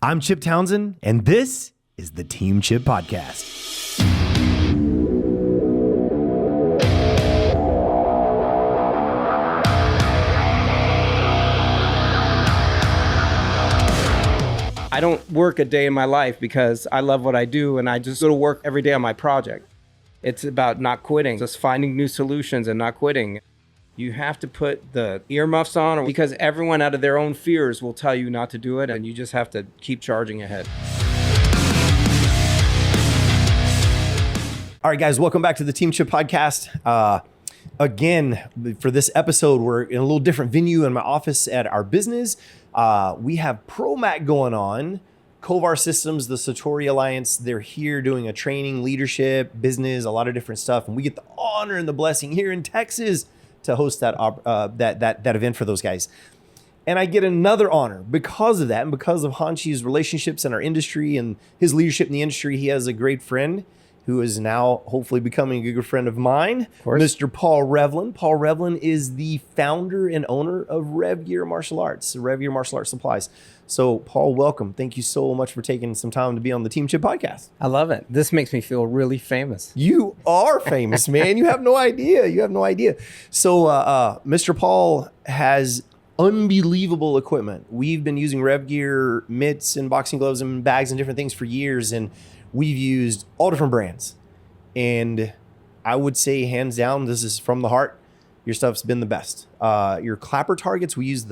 I'm Chip Townsend, and this is the Team Chip Podcast. I don't work a day in my life because I love what I do, and I just go to work every day on my project. It's about not quitting, just finding new solutions and not quitting. You have to put the earmuffs on because everyone out of their own fears will tell you not to do it, and you just have to keep charging ahead. All right, guys, welcome back to the Team Chip Podcast. Again, for this episode, we're in a little different venue in my office at our business. We have ProMac going on, Kovar Systems, the Satori Alliance. They're here doing a training, leadership, business, a lot of different stuff. And we get the honor and the blessing here in Texas to host that event for those guys. And I get another honor because of that and because of Hanshi's relationships in our industry and his leadership in the industry. He has a great friend who is now hopefully becoming a good friend of mine, Mr. Paul Reavlin. Paul Reavlin is the founder and owner of Revgear Martial Arts, Revgear Martial Arts Supplies. So, Paul, welcome. Thank you so much for taking some time to be on the Team Chip Podcast. I love it. This makes me feel really famous. You are famous, man. You have no idea. You have no idea. So, Mr. Paul has unbelievable equipment. We've been using Revgear mitts and boxing gloves and bags and different things for years, and we've used all different brands. And I would say, hands down, this is from the heart. Your stuff's been the best. Your clapper targets, we use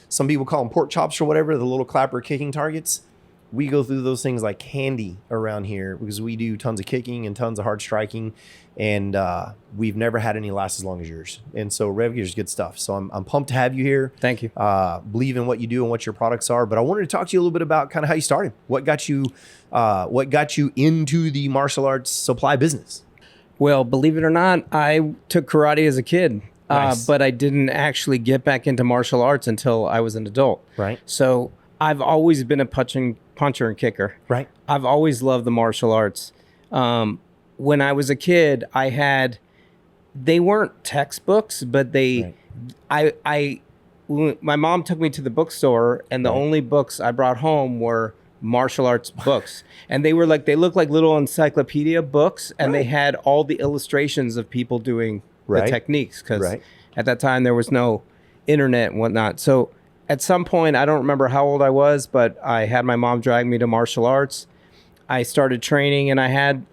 some people call them pork chops or whatever, the little clapper kicking targets. We go through those things like candy around here because we do tons of kicking and tons of hard striking. And we've never had any last as long as yours. And so Revgear's good stuff. So I'm pumped to have you here. Thank you. Believe in what you do and what your products are. But I wanted to talk to you a little bit about kind of how you started. What got you into the martial arts supply business? Well, believe it or not, I took karate as a kid. Nice. But I didn't actually get back into martial arts until I was an adult. Right. So I've always been a puncher and kicker. Right. I've always loved the martial arts. When I was a kid, they weren't textbooks, but my mom took me to the bookstore, and the only books I brought home were martial arts books. And they looked like little encyclopedia books, and they had all the illustrations of people doing the techniques, because at that time there was no internet and whatnot. So at some point, I don't remember how old I was, but I had my mom drag me to martial arts. I started training, and I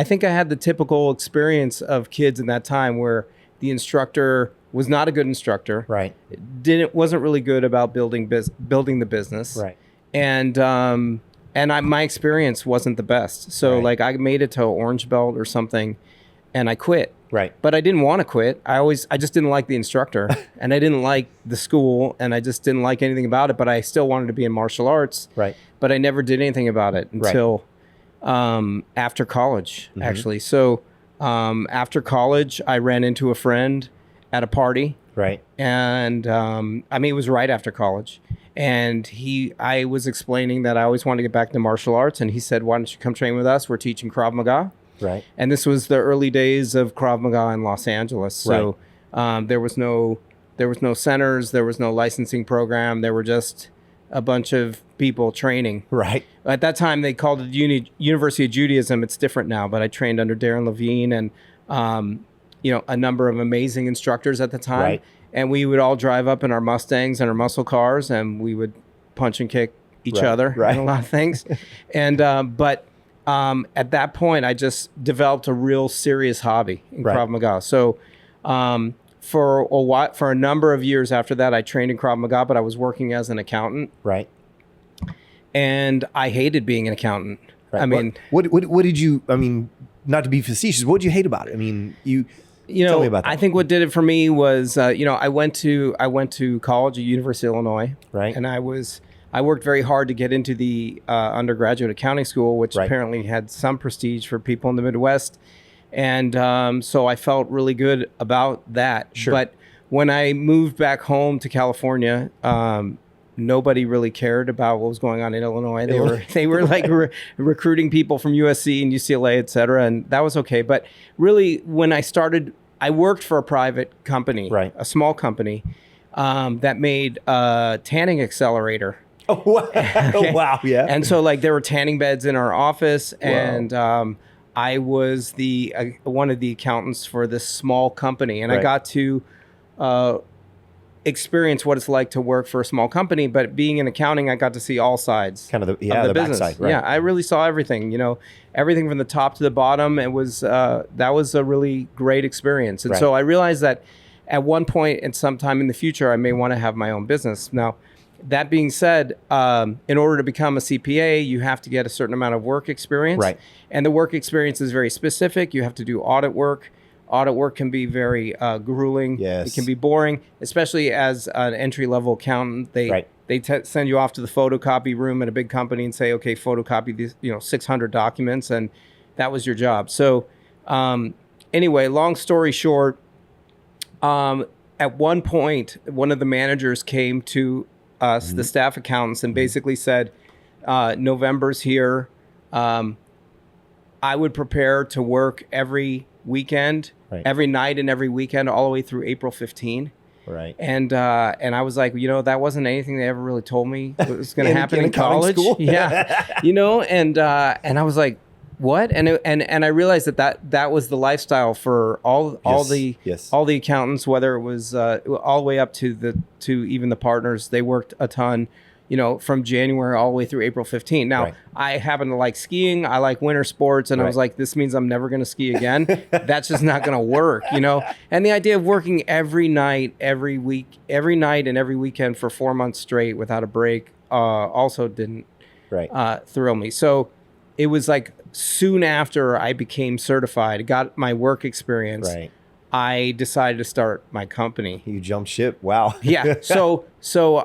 think I had the typical experience of kids in that time where the instructor was not a good instructor. Right. Wasn't really good about building the business. Right. And my experience wasn't the best. So I made it to orange belt or something, and I quit. Right. But I didn't want to quit. I just didn't like the instructor and I didn't like the school, and I just didn't like anything about it, but I still wanted to be in martial arts. Right. But I never did anything about it until after college, actually. So after college, I ran into a friend at a party. Right. And it was right after college. And I was explaining that I always wanted to get back into martial arts, and he said, "Why don't you come train with us? We're teaching Krav Maga." Right. And this was the early days of Krav Maga in Los Angeles. So there was no centers, there was no licensing program. There were just a bunch of people training. Right. At that time, they called it University of Judaism. It's different now, but I trained under Darren Levine and a number of amazing instructors at the time. Right. And we would all drive up in our Mustangs and our muscle cars, and we would punch and kick each other and a lot of things. And at that point, I just developed a real serious hobby in Krav Maga. So for a number of years after that, I trained in Krav Maga, but I was working as an accountant. Right. And I hated being an accountant. Right. I mean, what did you? I mean, not to be facetious, what did you hate about it? I mean, tell me about that. I think what did it for me was, I went to college at University of Illinois. Right. And I worked very hard to get into the undergraduate accounting school, which apparently had some prestige for people in the Midwest. And so I felt really good about that. Sure. But when I moved back home to California, nobody really cared about what was going on in Illinois. They were like recruiting people from USC and UCLA, et cetera. And that was okay. But really, when I started, I worked for a private company, a small company that made a tanning accelerator. Oh, wow. Okay. Wow. Yeah. And so like there were tanning beds in our office, and I was the one of the accountants for this small company, and I got to experience what it's like to work for a small company. But being in accounting, I got to see all sides Kind of the business. backside, right? Yeah, I really saw everything. You know, everything from the top to the bottom. It was that was a really great experience, and so I realized that at one point and sometime in the future, I may want to have my own business. Now, that being said, in order to become a CPA, you have to get a certain amount of work experience. Right. And the work experience is very specific. You have to do audit work. Audit work can be very grueling. Yes. It can be boring, especially as an entry-level accountant. They send you off to the photocopy room at a big company and say, okay, photocopy these 600 documents, and that was your job. So anyway, long story short, at one point, one of the managers came to us, the staff accountants, and basically said, November's here. I would prepare to work every weekend, every night and every weekend, all the way through April 15. Right. And I was like, that wasn't anything they ever really told me was going to happen in college. School? Yeah. And I was like, what? And I realized that was the lifestyle for all the accountants, whether it was all the way up to even the partners. They worked a ton, from January all the way through April 15. Now, I happen to like skiing. I like winter sports. And I was like, this means I'm never going to ski again. That's just not going to work, And the idea of working every night, every night and every weekend for 4 months straight without a break also didn't thrill me. So it was like soon after I became certified, got my work experience, I decided to start my company. You jumped ship. Wow. Yeah. So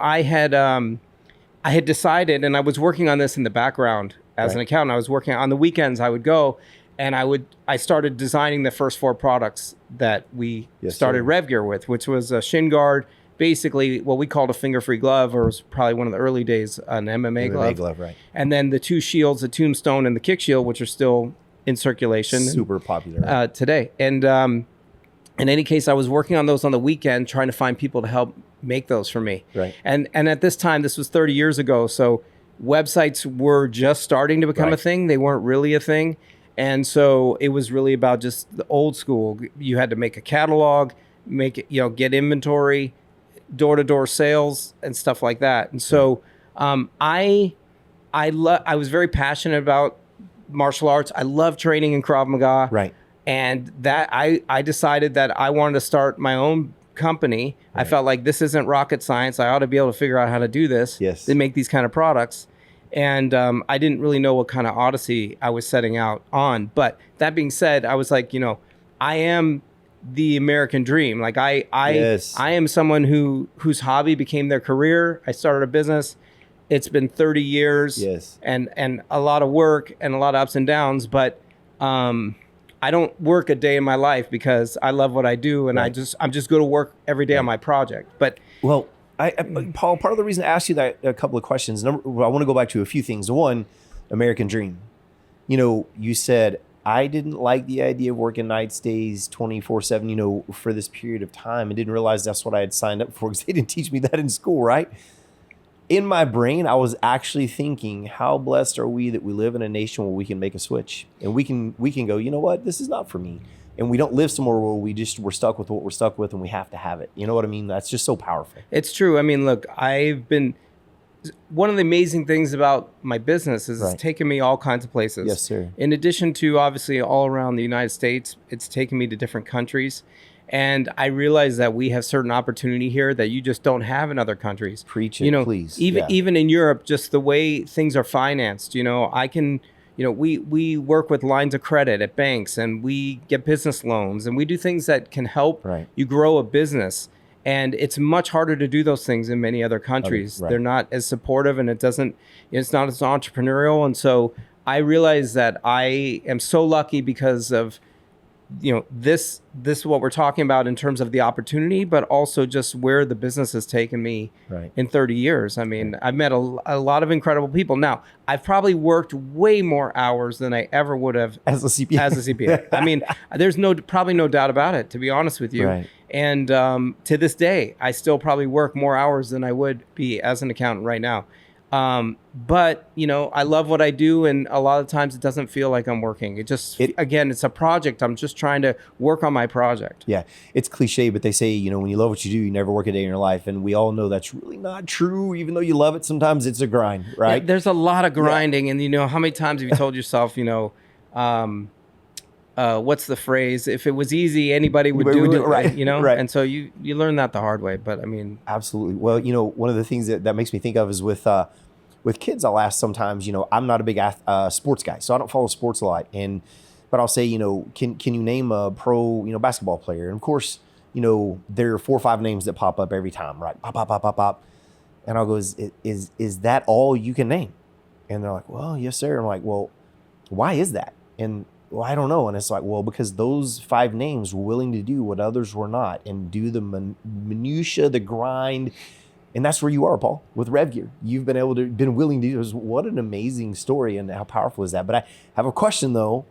I had decided, and I was working on this in the background as an accountant. I was working on the weekends. I would go and I started designing the first 4 products that we started Revgear with, which was a shin guard, basically what we called a finger-free glove, or it was probably one of the early days, an MMA glove. And then the 2 shields, the Tombstone and the Kick Shield, which are still in circulation. Super popular. Today. And in any case, I was working on those on the weekend, trying to find people to help make those for me. Right. And at this time, this was 30 years ago, so websites were just starting to become a thing. They weren't really a thing. And so it was really about just the old school. You had to make a catalog, make it, get inventory, door-to-door sales and stuff like that. And so I was very passionate about martial arts. I love training in Krav Maga. Right. And that I decided that I wanted to start my own company. I felt like this isn't rocket science. I ought to be able to figure out how to do this. To make these kind of products. And I didn't really know what kind of odyssey I was setting out on. But that being said, I was like, I am the American dream. Like I am someone whose hobby became their career. I started a business. It's been 30 years and a lot of work and a lot of ups and downs, but I don't work a day in my life because I love what I do, and I'm just going to work every day on my project. But Paul, part of the reason I asked you that a couple of questions. I want to go back to a few things. One, American dream. You said I didn't like the idea of working nights, days, 24/7. For this period of time, I didn't realize that's what I had signed up for because they didn't teach me that in school, right? In my brain, I was actually thinking, how blessed are we that we live in a nation where we can make a switch and we can go, you know what, this is not for me. And we don't live somewhere where we're stuck with what we're stuck with and we have to have it. You know what I mean? That's just so powerful. It's true. I mean, look, one of the amazing things about my business is it's taken me all kinds of places. Yes, sir. In addition to obviously all around the United States, it's taken me to different countries. And I realize that we have certain opportunity here that you just don't have in other countries. Preach it, please. Even in Europe, just the way things are financed, I can, we work with lines of credit at banks and we get business loans and we do things that can help you grow a business. And it's much harder to do those things in many other countries. They're not as supportive and it's not as entrepreneurial. And so I realize that I am so lucky because of this is what we're talking about in terms of the opportunity, but also just where the business has taken me in 30 years. I mean, I've met a lot of incredible people. Now, I've probably worked way more hours than I ever would have as a CPA. I mean, there's probably no doubt about it, to be honest with you. And to this day, I still probably work more hours than I would be as an accountant right now. But I love what I do, and a lot of times it doesn't feel like I'm working. Again, it's a project. I'm just trying to work on my project. Yeah, it's cliche, but they say, when you love what you do, you never work a day in your life. And we all know that's really not true. Even though you love it, sometimes it's a grind, right? Yeah, there's a lot of grinding. And how many times have you told yourself, what's the phrase? If it was easy, anybody would do it, right? Right. And so you learn that the hard way. But I mean, absolutely. Well, one of the things that makes me think of is with kids, I'll ask sometimes, I'm not a big sports guy, so I don't follow sports a lot. But I'll say, can you name a pro, basketball player? And of course, there are 4 or 5 names that pop up every time, right? Pop, pop, pop, pop, pop. And I'll go, is that all you can name? And they're like, well, yes, sir. I'm like, well, why is that? And well, I don't know. And it's like, well, because those 5 names were willing to do what others were not and do the minutia, the grind. And that's where you are, Paul, with Revgear. You've been willing to do this. What an amazing story, and how powerful is that? But I have a question though.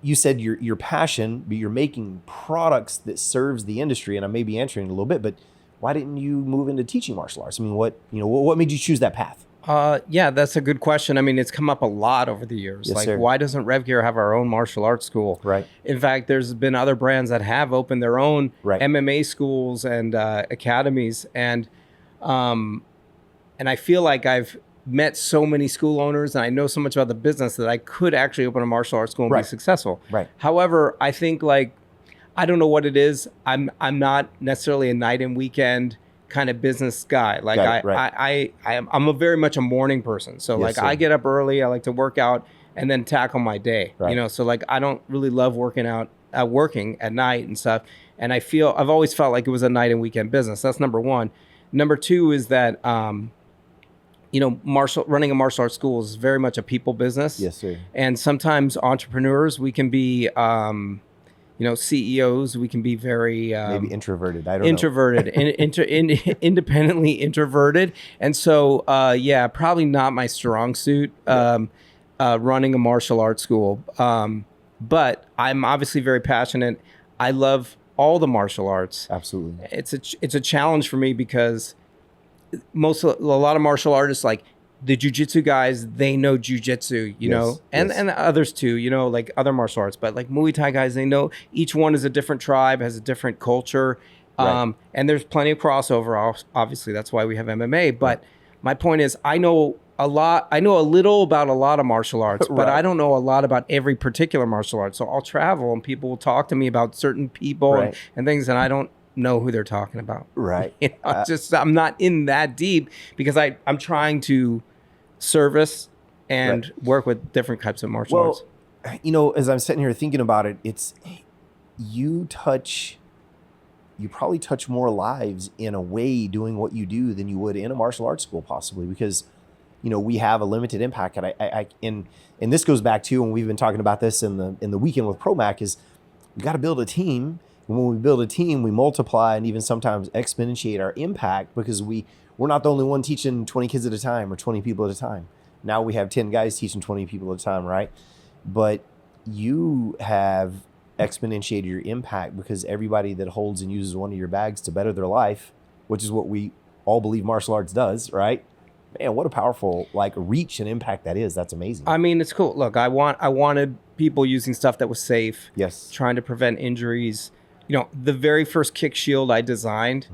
You said your passion, but you're making products that serves the industry, and I may be answering it a little bit, but why didn't you move into teaching martial arts? I mean, what made you choose that path? Yeah, that's a good question. I mean, it's come up a lot over the years. Yes, sir. Why doesn't Revgear have our own martial arts school? Right. In fact, there's been other brands that have opened their own right. MMA schools and academies, and I feel like I've met so many school owners and I know so much about the business that I could actually open a martial arts school and right. be successful. Right. However, I think I don't know what it is. I'm not necessarily a night and weekend kind of business guy. I'm a very much a morning person. So yes, I get up early. I like to work out and then tackle my day. Right. So I don't really love working at night and stuff. And I've always felt like it was a night and weekend business. That's number one. Number two is that running a martial arts school is very much a people business. Yes, sir. And sometimes entrepreneurs, we can be CEOs, we can be very maybe introverted. I don't know. Independently introverted, and so probably not my strong suit. Running a martial arts school, but I'm obviously very passionate. I love all the martial arts. Absolutely, it's a challenge for me because a lot of martial artists, like the jiu-jitsu guys, they know jiu-jitsu, and others too, like other martial arts, but like Muay Thai guys, they know each one is a different tribe, has a different culture. Right. And there's plenty of crossover. Obviously, that's why we have MMA. But my point is, I know a little about a lot of martial arts, but I don't know a lot about every particular martial art. So I'll travel and people will talk to me about certain people and things, and I don't know who they're talking about. Right. I'm not in that deep because I'm trying to service and work with different types of martial arts. As I'm sitting here thinking about it, it's you probably touch more lives in a way doing what you do than you would in a martial arts school, possibly, because we have a limited impact. And and this goes back to, and we've been talking about this in the weekend with ProMac, is we got to build a team. And when we build a team, we multiply and even sometimes exponentiate our impact, because we're not the only one teaching 20 kids at a time or 20 people at a time. Now we have 10 guys teaching 20 people at a time, right? But you have exponentiated your impact because everybody that holds and uses one of your bags to better their life, which is what we all believe martial arts does, right? Man, what a powerful reach and impact that is. That's amazing. I mean, it's cool. Look, I wanted people using stuff that was safe. Yes. Trying to prevent injuries. The very first kick shield I designed,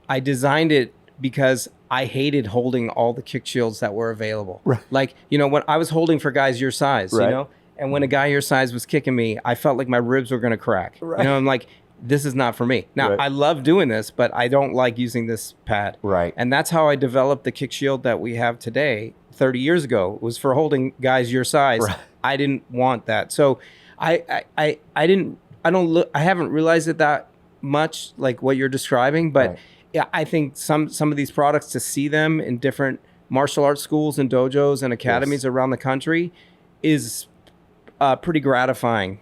I designed it because I hated holding all the kick shields that were available. Right. When I was holding for guys your size, and when a guy your size was kicking me, I felt like my ribs were going to crack. Right. I'm like, this is not for me. Now, I love doing this, but I don't like using this pad. Right. And that's how I developed the kick shield that we have today. 30 years ago, it was for holding guys your size. Right. I didn't want that. So I haven't realized it that much, like what you're describing, but yeah, I think some of these products, to see them in different martial arts schools and dojos and academies around the country is pretty gratifying,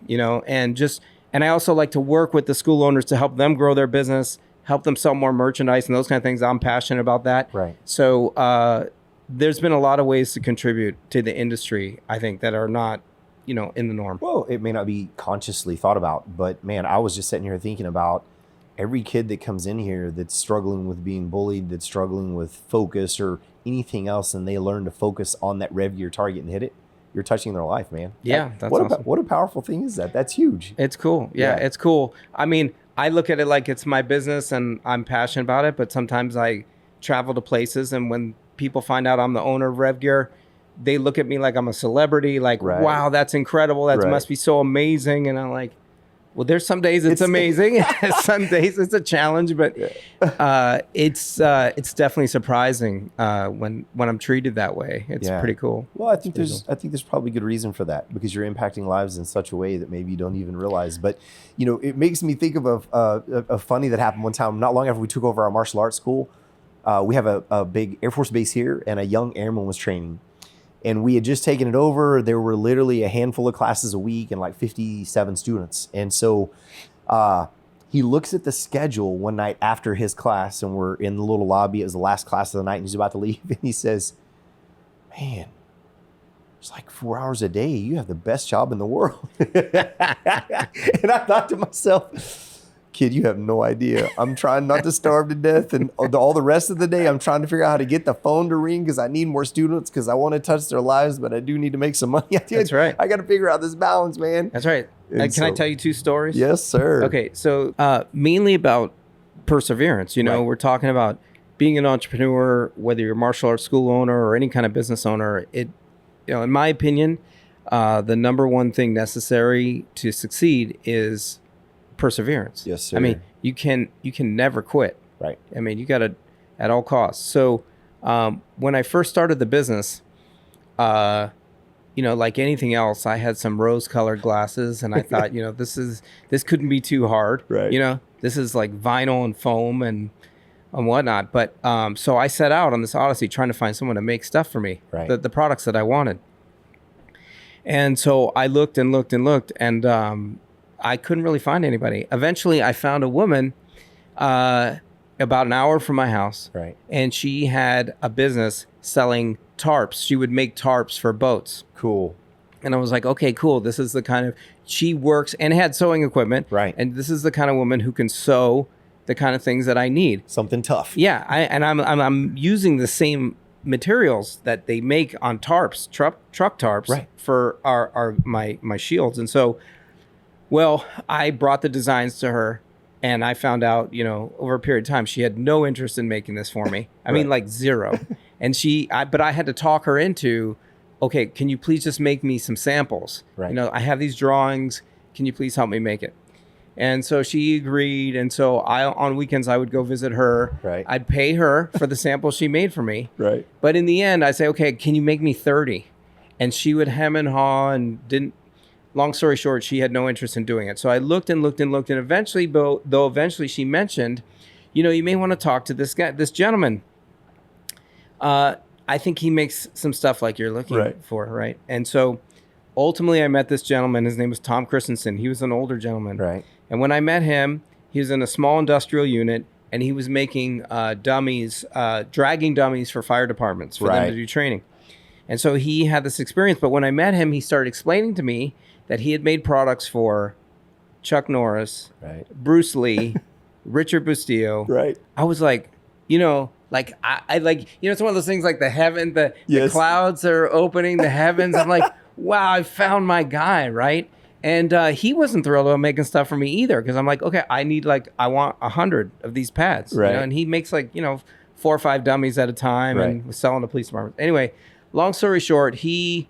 and I also like to work with the school owners to help them grow their business, help them sell more merchandise and those kind of things. I'm passionate about that. Right. So there's been a lot of ways to contribute to the industry, I think, that are not, in the norm. Well, it may not be consciously thought about, but man, I was just sitting here thinking about every kid that comes in here that's struggling with being bullied, that's struggling with focus or anything else and they learn to focus on that Revgear target and hit it, you're touching their life, man. Yeah, that's awesome. What a powerful thing is that? That's huge. It's cool. Yeah, it's cool. I mean, I look at it like it's my business and I'm passionate about it, but sometimes I travel to places and when people find out I'm the owner of Revgear, they look at me like I'm a celebrity, like, wow, that's incredible. That must be so amazing. And I'm like, well, there's some days it's amazing. Some days it's a challenge, but it's definitely surprising when I'm treated that way. It's pretty cool. Well, I think there's probably good reason for that because you're impacting lives in such a way that maybe you don't even realize. But you know, it makes me think of a funny that happened one time not long after we took over our martial arts school. We have a big Air Force base here, and a young airman was training. And we had just taken it over. There were literally a handful of classes a week and like 57 students. And so he looks at the schedule one night after his class, and we're in the little lobby. It was the last class of the night, and he's about to leave. And he says, man, it's like 4 hours a day. You have the best job in the world. And I thought to myself, kid, you have no idea. I'm trying not to starve to death. And all the rest of the day, I'm trying to figure out how to get the phone to ring because I need more students because I want to touch their lives, but I do need to make some money. That's right. I got to figure out this balance, man. That's right. Can I tell you 2 stories? Yes, sir. Okay. So mainly about perseverance. You know, we're talking about being an entrepreneur, whether you're a martial arts school owner or any kind of business owner. In my opinion, the number one thing necessary to succeed is perseverance. Yes, sir. I mean, you can never quit. Right. I mean, you got to at all costs. So when I first started the business, like anything else, I had some rose-colored glasses, and I thought, this couldn't be too hard. Right. This is like vinyl and foam and whatnot. But so I set out on this odyssey trying to find someone to make stuff for me, the products that I wanted. And so I looked and looked and looked, and I couldn't really find anybody. Eventually, I found a woman about an hour from my house. Right. And she had a business selling tarps. She would make tarps for boats. Cool. And I was like, okay, cool. This is the kind of, she works and had sewing equipment. Right. And this is the kind of woman who can sew the kind of things that I need. Something tough. Yeah. I'm using the same materials that they make on tarps, truck tarps for my shields. And so, well, I brought the designs to her, and I found out, over a period of time, she had no interest in making this for me. I mean, like zero. And but I had to talk her into, okay, can you please just make me some samples? Right. I have these drawings. Can you please help me make it? And so she agreed. And so on weekends, I would go visit her. Right. I'd pay her for the samples she made for me. Right. But in the end, I'd say, okay, can you make me 30? And she would hem and haw and didn't. Long story short, she had no interest in doing it. So I looked and looked and looked, and eventually, though eventually she mentioned, you may want to talk to this gentleman. I think he makes some stuff like you're looking for, right? And so ultimately I met this gentleman. His name was Tom Christensen. He was an older gentleman. Right. And when I met him, he was in a small industrial unit, and he was making dummies, dragging dummies for fire departments for them to do training. And so he had this experience. But when I met him, he started explaining to me that he had made products for Chuck Norris, Bruce Lee, Richard Bustillo. Right. I was like, I like, it's one of those things like the clouds are opening, the heavens. I'm like, wow, I found my guy, right? And he wasn't thrilled about making stuff for me either, because I'm like, okay, I want 100 of these pads. Right. And he makes 4 or 5 dummies at a time and was selling to police departments. Anyway, long story short, he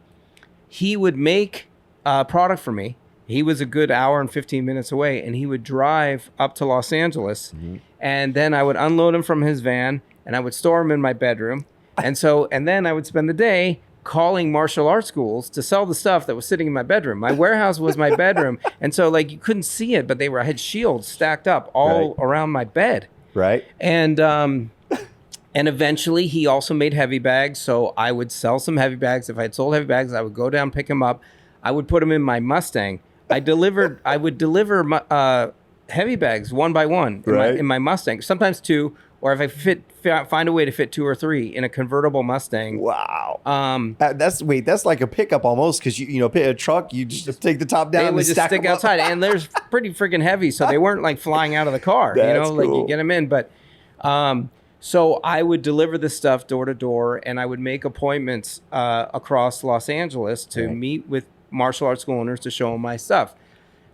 would make a product for me. He was a good hour and 15 minutes away, and he would drive up to Los Angeles, and then I would unload him from his van, and I would store him in my bedroom. And then I would spend the day calling martial arts schools to sell the stuff that was sitting in my bedroom. My warehouse was my bedroom. And so you couldn't see it, but I had shields stacked up all around my bed. Right. And eventually he also made heavy bags. So I would sell some heavy bags. If I had sold heavy bags, I would go down, pick them up. I would put them in my Mustang. I would deliver heavy bags one by one in my Mustang, sometimes 2, or if I find a way to fit 2 or 3 in a convertible Mustang. Wow. That's like a pickup almost, because a truck, you just take the top down. They would just stick outside, and they're pretty freaking heavy, so they weren't flying out of the car. That's cool. You get them in. But So I would deliver this stuff door to door, and I would make appointments across Los Angeles to meet with martial arts school owners to show them my stuff.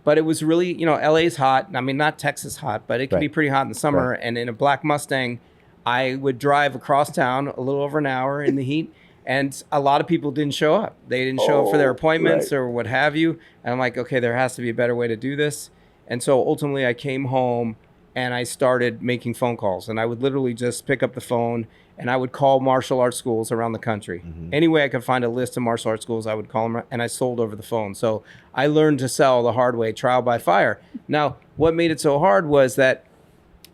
But it was really, LA's hot. I mean, not Texas hot, but it can be pretty hot in the summer. Right. And in a black Mustang, I would drive across town a little over an hour in the heat. And a lot of people didn't show up. They didn't show up for their appointments or what have you. And I'm like, okay, there has to be a better way to do this. And so ultimately I came home and I started making phone calls. And I would literally just pick up the phone and I would call martial arts schools around the country. Mm-hmm. Any way I could find a list of martial arts schools, I would call them, and I sold over the phone. So I learned to sell the hard way, trial by fire. Now, what made it so hard was that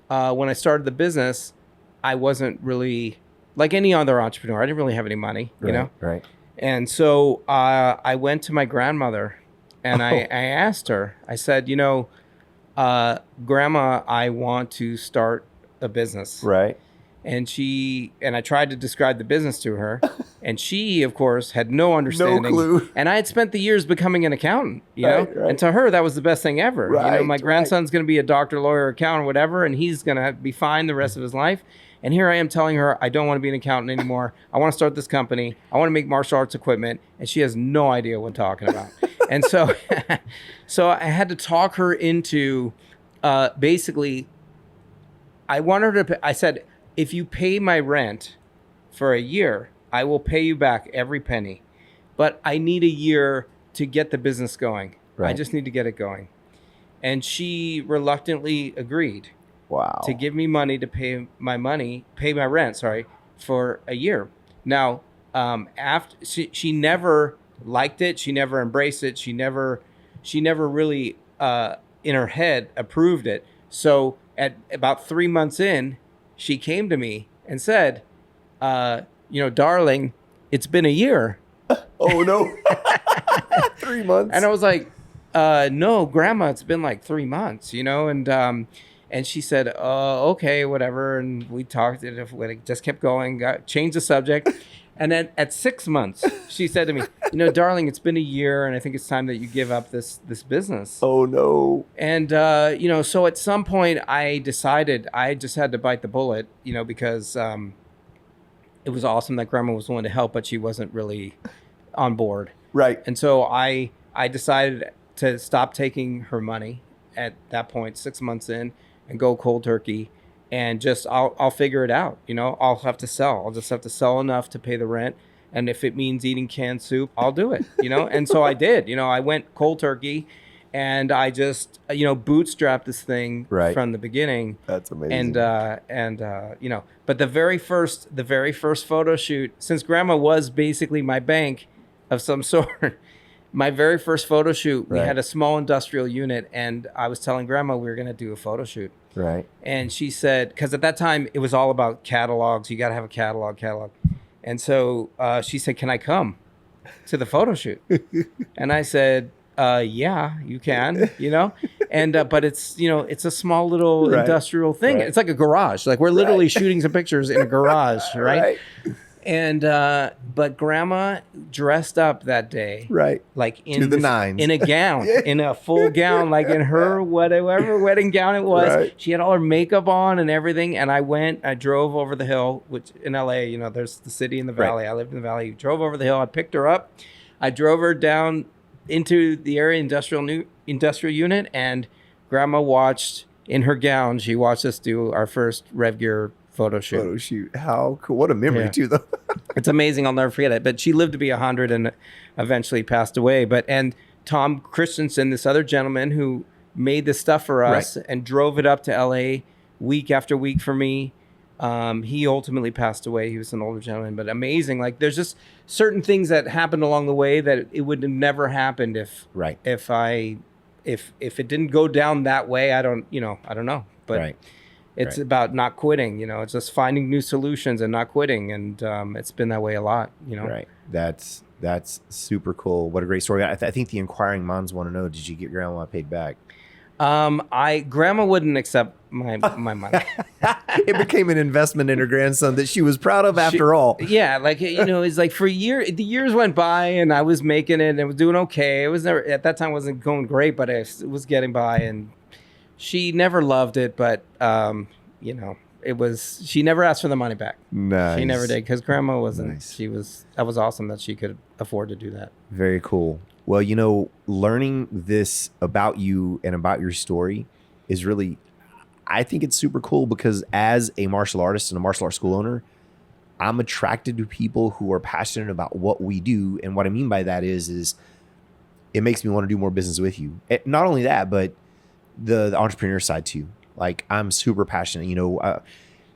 when I started the business, I wasn't really like any other entrepreneur. I didn't really have any money, you know? Right. And so I went to my grandmother and I asked her, I said, Grandma, I want to start a business. Right. And I tried to describe the business to her, and she, of course, had no understanding. No clue. And I had spent the years becoming an accountant, you know? Right. And to her, that was the best thing ever. Right, my grandson's going to be a doctor, lawyer, accountant, whatever, and he's going to be fine the rest of his life. And here I am telling her, I don't want to be an accountant anymore. I want to start this company. I want to make martial arts equipment. And she has no idea what I'm talking about. And so, so I had to talk her into basically, I said, if you pay my rent for a year, I will pay you back every penny. But I need a year to get the business going. Right. I just need to get it going. And she reluctantly agreed. Wow. To give me money to pay my rent, for a year. Now, after she never liked it, she never embraced it, she never really in her head approved it. So at about 3 months in, she came to me and said, darling, it's been a year. Oh no. 3 months. And I was like, no, Grandma, it's been like 3 months, and she said, okay, whatever. And we talked, it just kept going, changed the subject. And then at 6 months, she said to me, darling, it's been a year, and I think it's time that you give up this business. Oh, no. And, so at some point, I decided I just had to bite the bullet, because it was awesome that Grandma was willing to help, but she wasn't really on board. Right. And so I decided to stop taking her money at that point, 6 months in, and go cold turkey, and just I'll figure it out. I'll have to sell. I'll just have to sell enough to pay the rent, and if it means eating canned soup, I'll do it. And so I did. I went cold turkey, and I just bootstrapped this thing from the beginning. That's amazing. But the very first photo shoot, since Grandma was basically my bank of some sort. My very first photo shoot, we had a small industrial unit, and I was telling Grandma we were going to do a photo shoot. Right. And she said, because at that time it was all about catalogs. You got to have a catalog. And so she said, can I come to the photo shoot? And I said, yeah, you can, and, but it's, it's a small little industrial thing. Right. It's like a garage. Like we're literally shooting some pictures in a garage. Right. And but Grandma dressed up that day, like in the nines, in a gown, in a full gown, like in her whatever wedding gown it was. Right. She had all her makeup on and everything. And I drove over the hill, which in LA, there's the city in the valley. I lived in the valley. Drove over the hill. I picked her up. I drove her down into the area industrial unit, and Grandma watched in her gown. She watched us do our first Revgear photo shoot. How cool. What a memory too, though. It's amazing. I'll never forget it. But she lived to be 100 and eventually passed away. And Tom Christensen, this other gentleman who made this stuff for us and drove it up to LA week after week for me, he ultimately passed away. He was an older gentleman, but amazing. Like there's just certain things that happened along the way that it would have never happened if it didn't go down that way. I don't know. But it's about not quitting, it's just finding new solutions and not quitting. And it's been that way a lot, Right. That's super cool. What a great story. I think the inquiring minds want to know, did you get your grandma paid back? Grandma wouldn't accept my money. It became an investment in her grandson that she was proud of after all. Yeah. Like, it's like the years went by and I was making it and it was doing okay. It was never, at that time wasn't going great, but it was getting by, and she never loved it, but, she never asked for the money back. Nice. She never did, because grandma wasn't, Nice. that was awesome that she could afford to do that. Very cool. Well, learning this about you and about your story is really, I think it's super cool, because as a martial artist and a martial arts school owner, I'm attracted to people who are passionate about what we do. And what I mean by that is it makes me want to do more business with you. Not only that, but the entrepreneur side too. Like, I'm super passionate.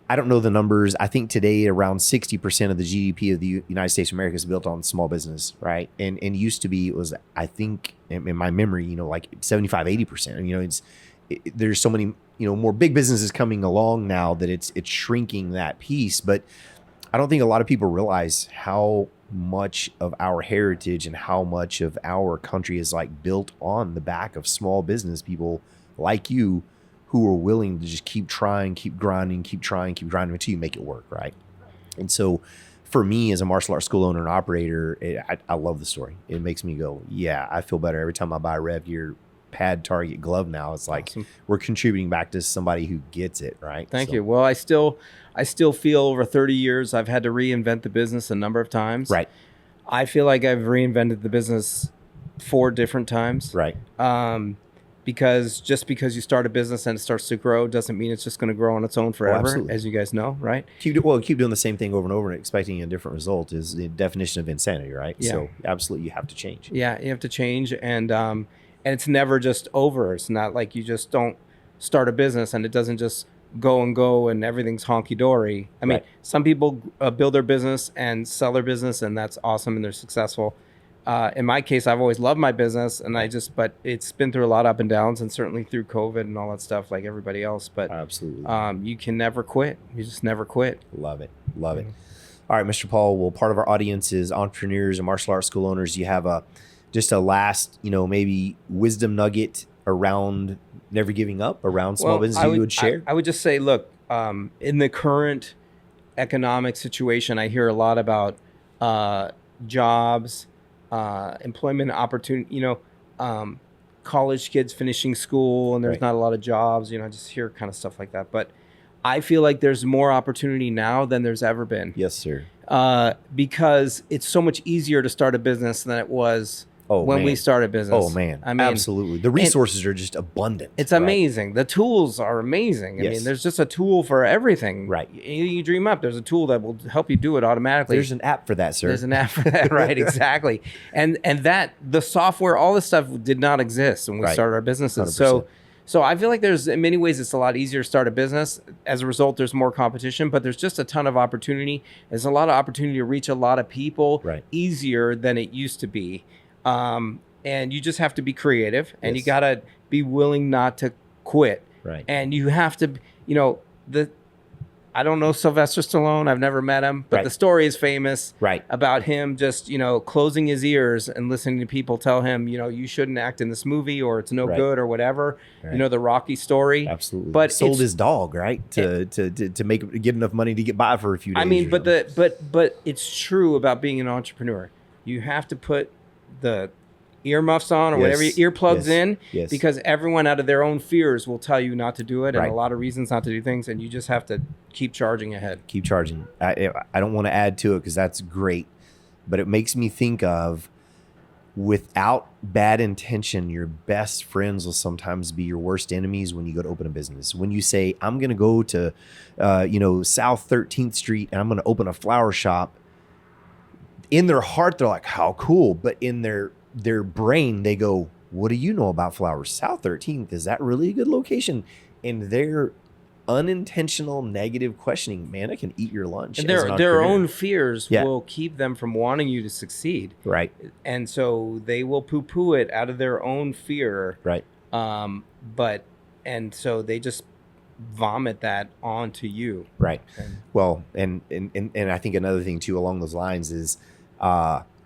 I don't know the numbers. I think today around 60% of the GDP of the United States of America is built on small business, right? And used to be, it was, I think in my memory, like 75, 80%. And, there's so many, more big businesses coming along now that it's shrinking that piece. But I don't think a lot of people realize how much of our heritage and how much of our country is like built on the back of small business people like you, who are willing to just keep trying, keep grinding, keep trying, keep grinding until you make it work, right? And so for me as a martial arts school owner and operator, I love the story. It makes me go, yeah, I feel better every time I buy a Revgear pad, target, glove now. It's like, awesome. We're contributing back to somebody who gets it, right? Thank you. Well, I still feel over 30 years I've had to reinvent the business a number of times. Right. I feel like I've reinvented the business 4 different times. Right. Because just because you start a business and it starts to grow doesn't mean it's just going to grow on its own forever, as you guys know, right? Keep doing the same thing over and over and expecting a different result is the definition of insanity, right? Yeah. So absolutely, you have to change. Yeah, you have to change, and it's never just over. It's not like you just don't start a business and it doesn't just go and everything's honky dory. I mean, some people build their business and sell their business, and that's awesome, and they're successful. In my case, I've always loved my business, and but it's been through a lot of up and downs, and certainly through COVID and all that stuff, like everybody else. But absolutely, you can never quit. You just never quit. Love it. All right, Mr. Paul. Well, part of our audience is entrepreneurs and martial arts school owners. You have just a last, maybe wisdom nugget around never giving up, around small business you would share? I would just say, look, in the current economic situation, I hear a lot about jobs. Employment opportunity, college kids finishing school and there's not a lot of jobs, I just hear kind of stuff like that. But I feel like there's more opportunity now than there's ever been. Yes, sir. Because it's so much easier to start a business than it was when we started business. Oh man, I mean, absolutely. The resources are just abundant. It's amazing. The tools are amazing. I mean, there's just a tool for everything. Right. You dream up, there's a tool that will help you do it automatically. There's an app for that, sir. There's an app for that, right? Exactly. And that the software, all this stuff did not exist when we started our businesses. 100%. So I feel like there's, in many ways, it's a lot easier to start a business. As a result, there's more competition, but there's just a ton of opportunity. There's a lot of opportunity to reach a lot of people easier than it used to be. And you just have to be creative, and you got to be willing not to quit. Right. And you have to, I don't know Sylvester Stallone. I've never met him, but the story is famous about him just, closing his ears and listening to people tell him, you shouldn't act in this movie, or it's no good, or whatever. The Rocky story. Absolutely. But sold his dog, right? To get enough money to get by for a few days. I mean, but it's true about being an entrepreneur. You have to put the earmuffs on or whatever, earplugs in, because everyone out of their own fears will tell you not to do it, and a lot of reasons not to do things, and you just have to keep charging ahead. Keep charging. I don't want to add to it because that's great, but it makes me think of, without bad intention, your best friends will sometimes be your worst enemies when you go to open a business. When you say, I'm going to go to South 13th Street and I'm going to open a flower shop, in their heart they're like, how cool, but in their brain they go, what do you know about flowers? South 13th, is that really a good location? And their unintentional negative questioning, man, it can eat your lunch. And their own fears will keep them from wanting you to succeed. Right. And so they will poo-poo it out of their own fear. Right. And so they just vomit that onto you. Right. Well, and I think another thing too along those lines is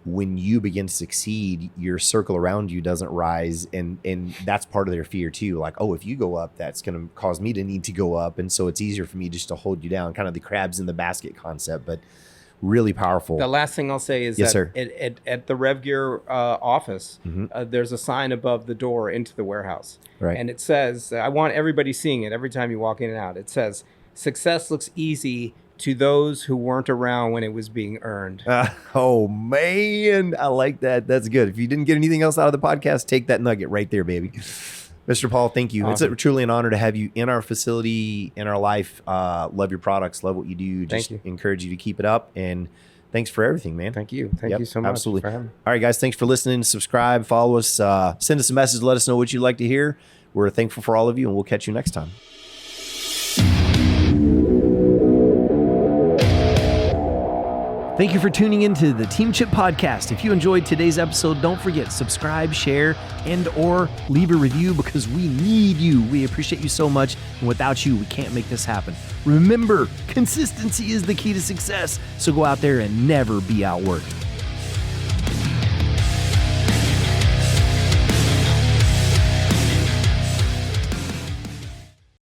when you begin to succeed, your circle around you doesn't rise, and that's part of their fear too. Like, oh, if you go up, that's going to cause me to need to go up, and so it's easier for me just to hold you down. Kind of the crabs in the basket concept, but really powerful. The last thing I'll say is at the Revgear office, there's a sign above the door into the warehouse, and it says, I want everybody seeing it every time you walk in and out. It says, success looks easy to those who weren't around when it was being earned. Oh, man. I like that. That's good. If you didn't get anything else out of the podcast, take that nugget right there, baby. Mr. Paul, thank you. Awesome. It's truly an honor to have you in our facility, in our life. Love your products. Love what you do. Just Thank you. encourage you to keep it up. And thanks for everything, man. Thank you. Thank Yep, you so much. absolutely. For having me. All right, guys. Thanks for listening. Subscribe, follow us, send us a message. Let us know what you'd like to hear. We're thankful for all of you, and we'll catch you next time. Thank you for tuning into the Team Chip Podcast. If you enjoyed today's episode, don't forget, subscribe, share, and or leave a review because we need you. We appreciate you so much. And without you, we can't make this happen. Remember, consistency is the key to success. So go out there and never be outworked.